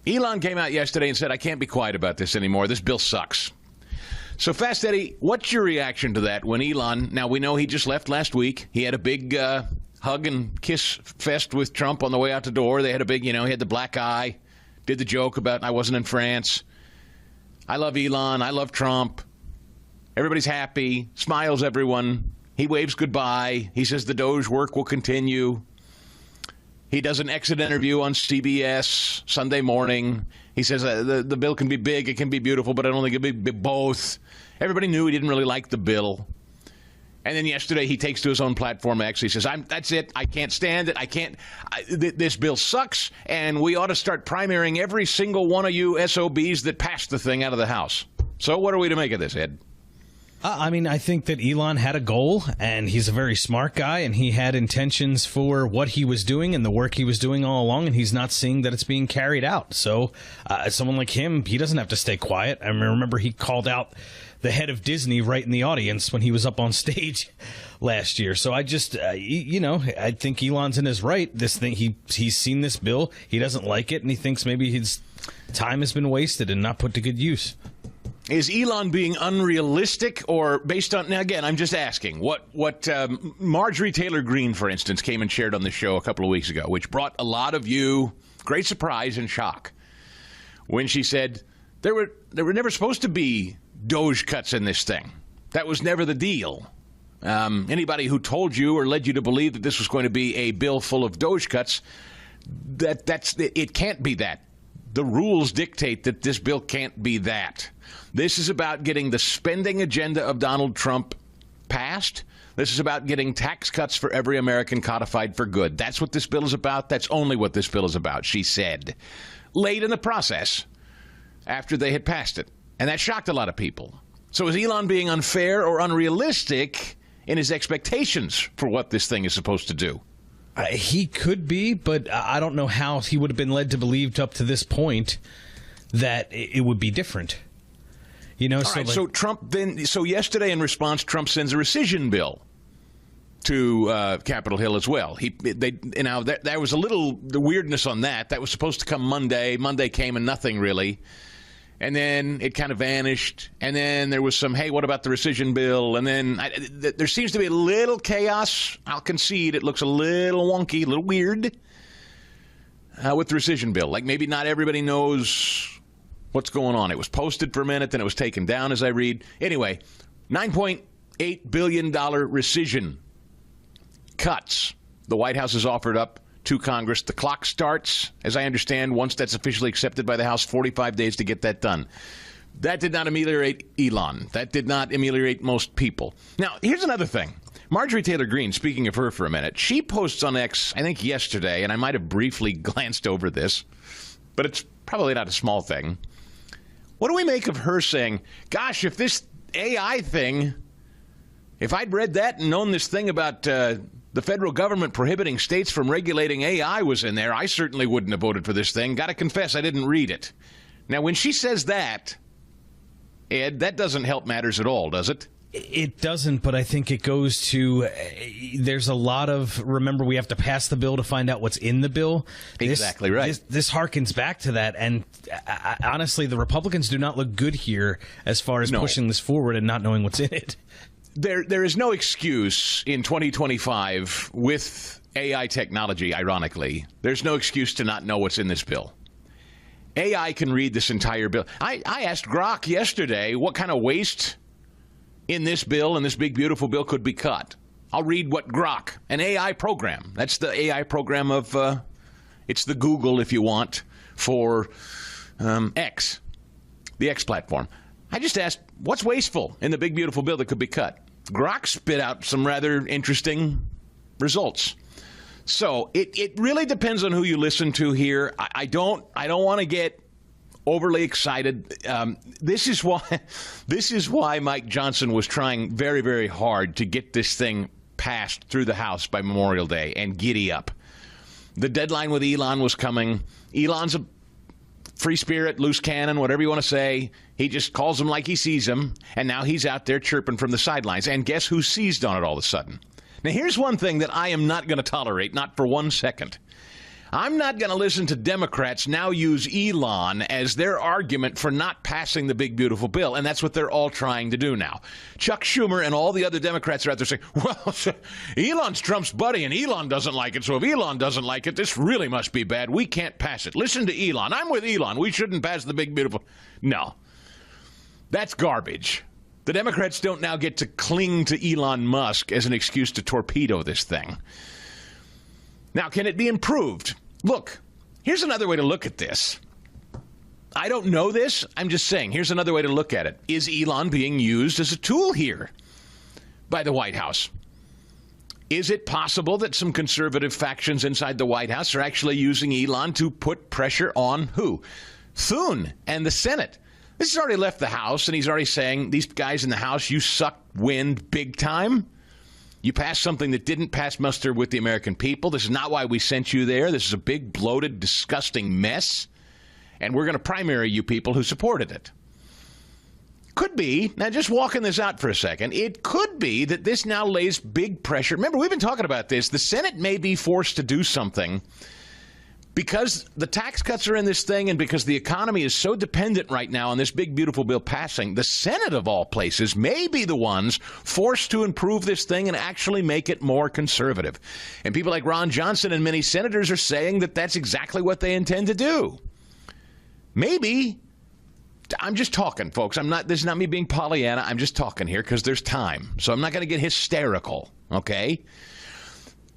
Elon came out yesterday and said, I can't be quiet about this anymore. This bill sucks. So, Fast Eddie, what's your reaction to that when Elon, now we know he just left last week. He had a big hug and kiss fest with Trump on the way out the door. They had a big, he had the black eye, did the joke about I wasn't in France. I love Elon. I love Trump. Everybody's happy, smiles everyone. He waves goodbye. He says the Doge work will continue. He does an exit interview on CBS Sunday morning. He says the bill can be big, it can be beautiful, but I don't think it can be both. Everybody knew he didn't really like the bill. And then yesterday he takes to his own platform X. He says, that's it. I can't stand it. This bill sucks, and we ought to start primarying every single one of you SOBs that passed the thing out of the House. So what are we to make of this, Ed? I think that Elon had a goal, and he's a very smart guy, and he had intentions for what he was doing and the work he was doing all along, and he's not seeing that it's being carried out. So someone like him, he doesn't have to stay quiet. I remember he called out the head of Disney right in the audience when he was up on stage last year. So I just, I think Elon's in his right. This thing, he's seen this bill, he doesn't like it, and he thinks maybe his time has been wasted and not put to good use. Is Elon being unrealistic, or based on, now again, I'm just asking, what Marjorie Taylor Greene, for instance, came and shared on the show a couple of weeks ago, which brought a lot of you great surprise and shock when she said there were never supposed to be Doge cuts in this thing. That was never the deal. Anybody who told you or led you to believe that this was going to be a bill full of Doge cuts, it can't be that. The rules dictate that this bill can't be that. This is about getting the spending agenda of Donald Trump passed. This is about getting tax cuts for every American codified for good. That's what this bill is about. That's only what this bill is about, she said, late in the process after they had passed it. And that shocked a lot of people. So is Elon being unfair or unrealistic in his expectations for what this thing is supposed to do? He could be, but I don't know how he would have been led to believe up to this point that it would be different. So yesterday in response, Trump sends a rescission bill to Capitol Hill as well. There was a little weirdness on that. That was supposed to come Monday. Monday came and nothing really. And then it kind of vanished. And then there was some, hey, what about the rescission bill? And then there seems to be a little chaos. I'll concede it looks a little wonky, a little weird with the rescission bill. Like maybe not everybody knows what's going on. It was posted for a minute, then it was taken down as I read. Anyway, $9.8 billion rescission cuts. The White House has offered up to Congress. The clock starts, as I understand, once that's officially accepted by the House, 45 days to get that done. That did not ameliorate Elon. That did not ameliorate most people. Now, here's another thing. Marjorie Taylor Greene, speaking of her for a minute, she posts on X, I think yesterday, and I might have briefly glanced over this, but it's probably not a small thing. What do we make of her saying, gosh, if this AI thing, if I'd read that and known this thing about the federal government prohibiting states from regulating AI was in there, I certainly wouldn't have voted for this thing. Got to confess, I didn't read it. Now, when she says that, Ed, that doesn't help matters at all, does it? It doesn't, but I think it goes to, there's a lot of, remember, we have to pass the bill to find out what's in the bill. Exactly right. This harkens back to that, and honestly, the Republicans do not look good here as far as pushing this forward and not knowing what's in it. There is no excuse in 2025 with AI technology, ironically. There's no excuse to not know what's in this bill. AI can read this entire bill. I asked Grok yesterday what kind of waste in this bill, in this big, beautiful bill, could be cut. I'll read what Grok, an AI program. That's the AI program of, it's the Google, if you want, for X, the X platform. I just asked, what's wasteful in the big, beautiful bill that could be cut? Grok spit out some rather interesting results. So it really depends on who you listen to here. I don't want to get overly excited. This is why Mike Johnson was trying very, very hard to get this thing passed through the House by Memorial Day, and giddy up. The deadline with Elon was coming. Elon's a free spirit, loose cannon, whatever you want to say. He just calls them like he sees them, and now he's out there chirping from the sidelines. And guess who seized on it all of a sudden? Now, here's one thing that I am not going to tolerate, not for 1 second. I'm not going to listen to Democrats now use Elon as their argument for not passing the big, beautiful bill. And that's what they're all trying to do now. Chuck Schumer and all the other Democrats are out there saying, well, Elon's Trump's buddy and Elon doesn't like it. So if Elon doesn't like it, this really must be bad. We can't pass it. Listen to Elon. I'm with Elon. We shouldn't pass the big, beautiful. No, that's garbage. The Democrats don't now get to cling to Elon Musk as an excuse to torpedo this thing. Now, can it be improved? Look, here's another way to look at this. I don't know this. I'm just saying, here's another way to look at it. Is Elon being used as a tool here by the White House? Is it possible that some conservative factions inside the White House are actually using Elon to put pressure on who? Thune and the Senate. This has already left the House, and he's already saying, these guys in the House, you suck wind big time. You passed something that didn't pass muster with the American people. This is not why we sent you there. This is a big, bloated, disgusting mess. And we're going to primary you people who supported it. Could be, now just walking this out for a second, it could be that this now lays big pressure. Remember, we've been talking about this. The Senate may be forced to do something because the tax cuts are in this thing and because the economy is so dependent right now on this big, beautiful bill passing. The Senate, of all places, may be the ones forced to improve this thing and actually make it more conservative. And people like Ron Johnson and many senators are saying that that's exactly what they intend to do. Maybe. I'm just talking, folks. This is not me being Pollyanna. I'm just talking here because there's time. So I'm not going to get hysterical, okay?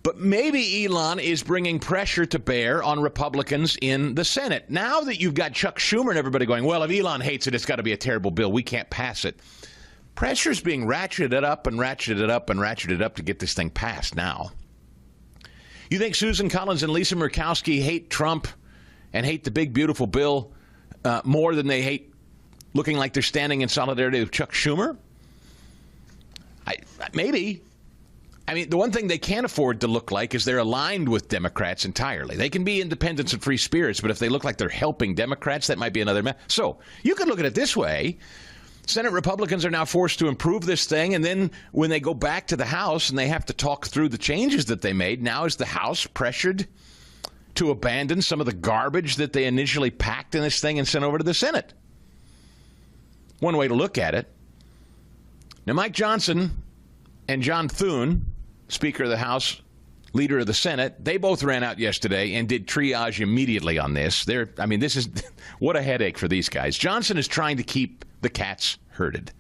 But maybe Elon is bringing pressure to bear on Republicans in the Senate. Now that you've got Chuck Schumer and everybody going, well, if Elon hates it, it's got to be a terrible bill. We can't pass it. Pressure's being ratcheted up and ratcheted up and ratcheted up to get this thing passed now. You think Susan Collins and Lisa Murkowski hate Trump and hate the big, beautiful bill more than they hate looking like they're standing in solidarity with Chuck Schumer? Maybe. I mean, the one thing they can't afford to look like is they're aligned with Democrats entirely. They can be independents and free spirits, but if they look like they're helping Democrats, that might be another mess. So you could look at it this way. Senate Republicans are now forced to improve this thing, and then when they go back to the House and they have to talk through the changes that they made, now is the House pressured to abandon some of the garbage that they initially packed in this thing and sent over to the Senate? One way to look at it. Now, Mike Johnson and John Thune, Speaker of the House, Leader of the Senate, they both ran out yesterday and did triage immediately on this. This is what a headache for these guys. Johnson is trying to keep the cats herded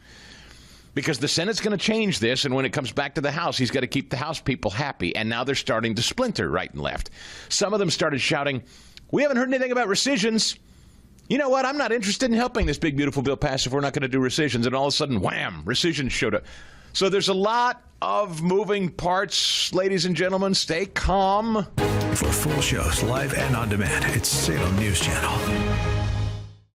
because the Senate's going to change this, and when it comes back to the House, he's got to keep the House people happy, and now they're starting to splinter right and left. Some of them started shouting, we haven't heard anything about rescissions. You know what? I'm not interested in helping this big, beautiful bill pass if we're not going to do rescissions. And all of a sudden, wham, rescissions showed up. So there's a lot of moving parts, ladies and gentlemen. Stay calm. For full shows, live and on demand, it's Salem News Channel.